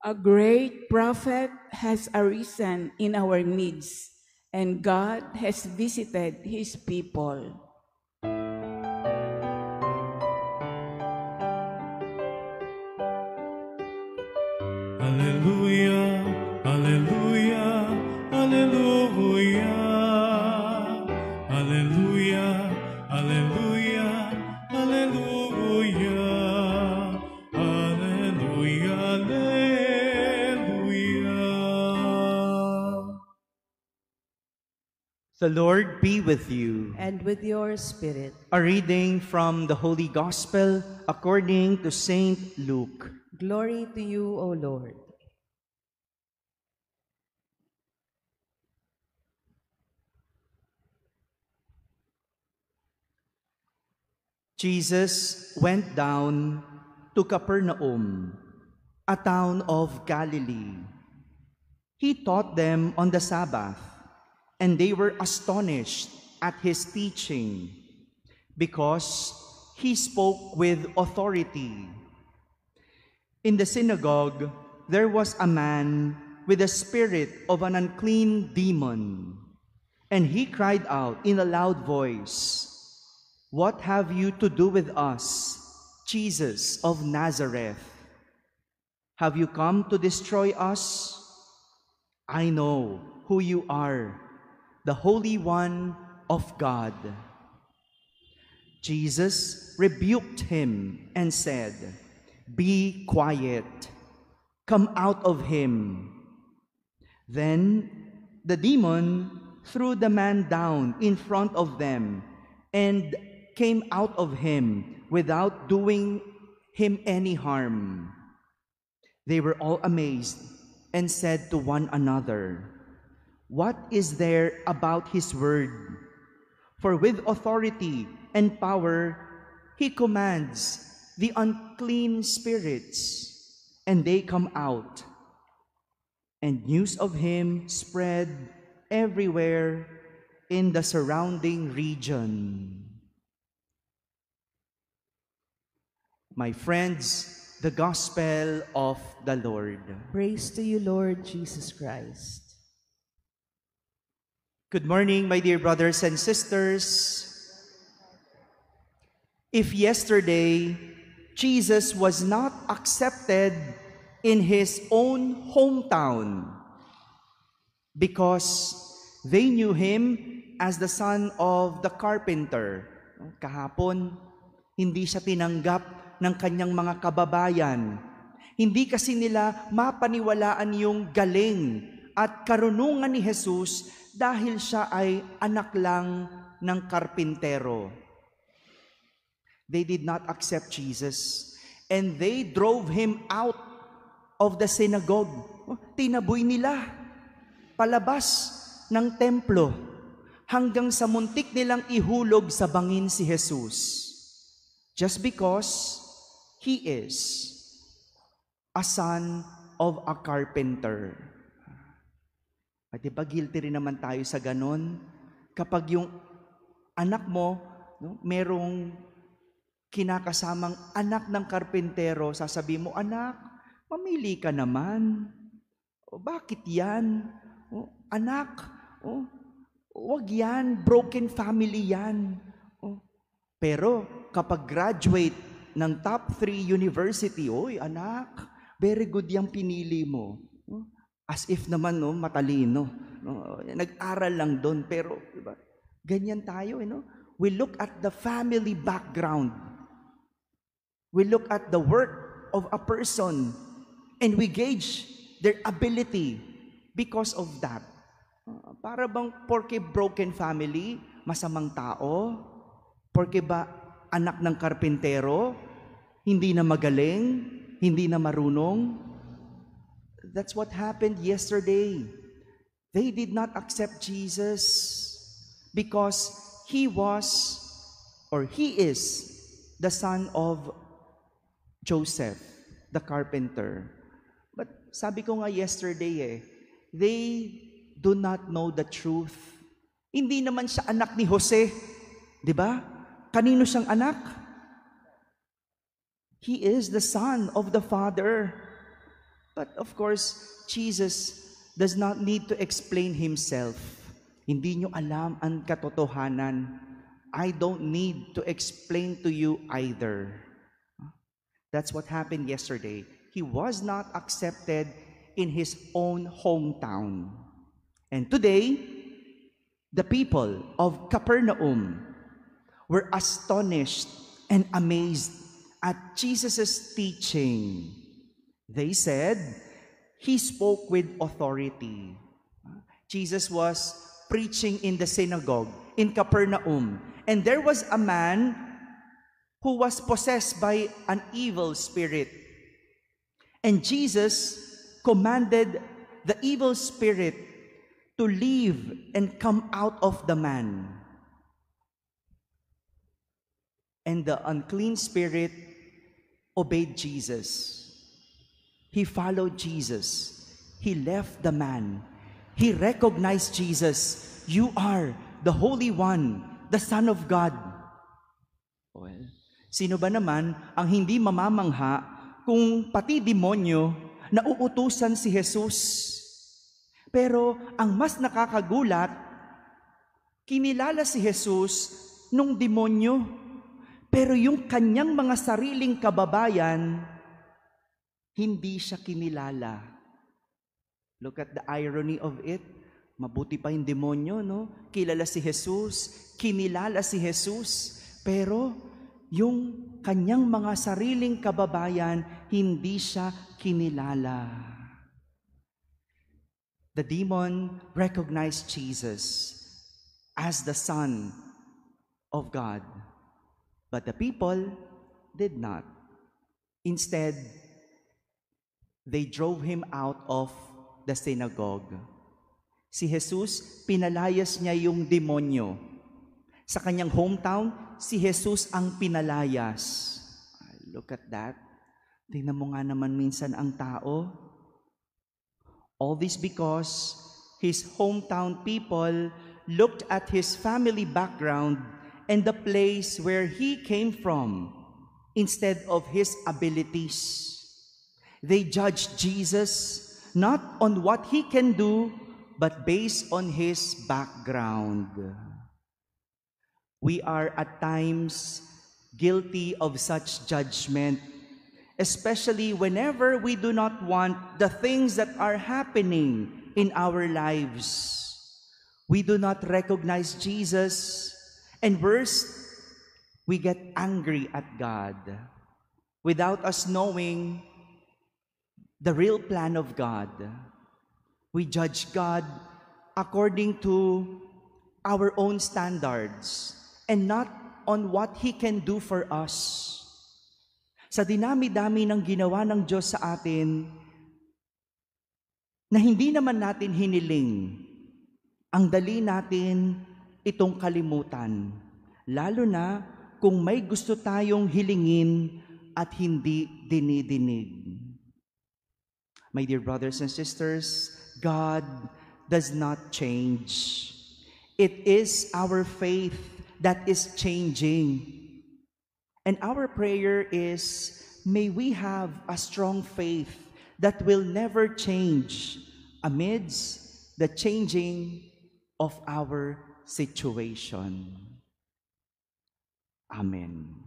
A great prophet has arisen in our midst, and God has visited his people. Hallelujah, hallelujah, hallelujah. Hallelujah, hallelujah, hallelujah. Hallelujah, hallelujah. The Lord be with you. And with your spirit. A reading from the Holy Gospel according to Saint Luke. Glory to you, O Lord. Jesus went down to Capernaum, a town of Galilee. He taught them on the Sabbath, and they were astonished at his teaching, because he spoke with authority. In the synagogue, there was a man with the spirit of an unclean demon, and he cried out in a loud voice, "What have you to do with us, Jesus of Nazareth? Have you come to destroy us? I know who you are, the Holy One of God." Jesus rebuked him and said, "Be quiet, come out of him." Then the demon threw the man down in front of them and came out of him without doing him any harm. They were all amazed and said to one another, "What is there about his word? For with authority and power he commands the unclean spirits, and they come out." And news of him spread everywhere in the surrounding region. My friends, the Gospel of the Lord. Praise to you, Lord Jesus Christ. Good morning, my dear brothers and sisters. If yesterday Jesus was not accepted in his own hometown because they knew him as the son of the carpenter, kahapon, hindi siya tinanggap ng kanyang mga kababayan. Hindi kasi nila mapaniwalaan yung galing at karunungan ni Jesus dahil siya ay anak lang ng karpintero. They did not accept Jesus, and they drove him out of the synagogue. Tinaboy nila palabas ng templo hanggang sa muntik nilang ihulog sa bangin si Jesus. Just because he is a son of a carpenter. At diba guilty rin naman tayo sa ganon? Kapag yung anak mo, merong kinakasamang anak ng karpintero, sasabihin mo, "Anak, mamili ka naman. O, bakit yan? O, anak, wag yan. Broken family yan." Pero kapag graduate ng top 3 university, "Oy, anak, very good yung pinili mo." As if naman matalino. Nag-aral lang doon, pero diba? Ganyan tayo, We look at the family background. We look at the work of a person and we gauge their ability because of that. Para bang porke broken family, masamang tao? Porke ba anak ng karpintero, hindi na magaling, hindi na marunong? That's what happened yesterday. They did not accept Jesus because he was, or he is, the son of Joseph, the carpenter. But sabi ko nga yesterday, they do not know the truth. Hindi naman siya anak ni Jose, di ba? Kanino siyang anak? He is the son of the Father. But of course, Jesus does not need to explain himself. Hindi nyo alam ang katotohanan. I don't need to explain to you either. That's what happened yesterday. He was not accepted in his own hometown. And today, the people of Capernaum were astonished and amazed at Jesus' teaching. They said, he spoke with authority. Jesus was preaching in the synagogue in Capernaum, and there was a man who was possessed by an evil spirit. And Jesus commanded the evil spirit to leave and come out of the man. And the unclean spirit obeyed Jesus. He followed Jesus. He left the man. He recognized Jesus. You are the Holy One, the Son of God. Well, sino ba naman ang hindi mamamangha kung pati demonyo nauutusan si Jesus? Pero ang mas nakakagulat, kinilala si Jesus nung demonyo, pero yung kanyang mga sariling kababayan, hindi siya kinilala. Look at the irony of it. Mabuti pa yung demonyo, no? Kilala si Jesus, kinilala si Jesus, pero yung kanyang mga sariling kababayan, hindi siya kinilala. The demon recognized Jesus as the Son of God, but the people did not. Instead, they drove him out of the synagogue. Si Jesus, pinalayas niya yung demonyo. Sa kanyang hometown, si Jesus ang pinalayas. Look at that. Tingnan mo nga naman minsan ang tao. All this because his hometown people looked at his family background and the place where he came from instead of his abilities. They judged Jesus not on what he can do, but based on his background. We are at times guilty of such judgment, especially whenever we do not want the things that are happening in our lives. We do not recognize Jesus, and worse, we get angry at God without us knowing the real plan of God. We judge God according to our own standards and not on what He can do for us. Sa dinami-dami ng ginawa ng Diyos sa atin, na hindi naman natin hiniling, ang dali natin itong kalimutan, lalo na kung may gusto tayong hilingin at hindi dinidinig. My dear brothers and sisters, God does not change. It is our faith that is changing. And our prayer is, may we have a strong faith that will never change amidst the changing of our situation. Amen.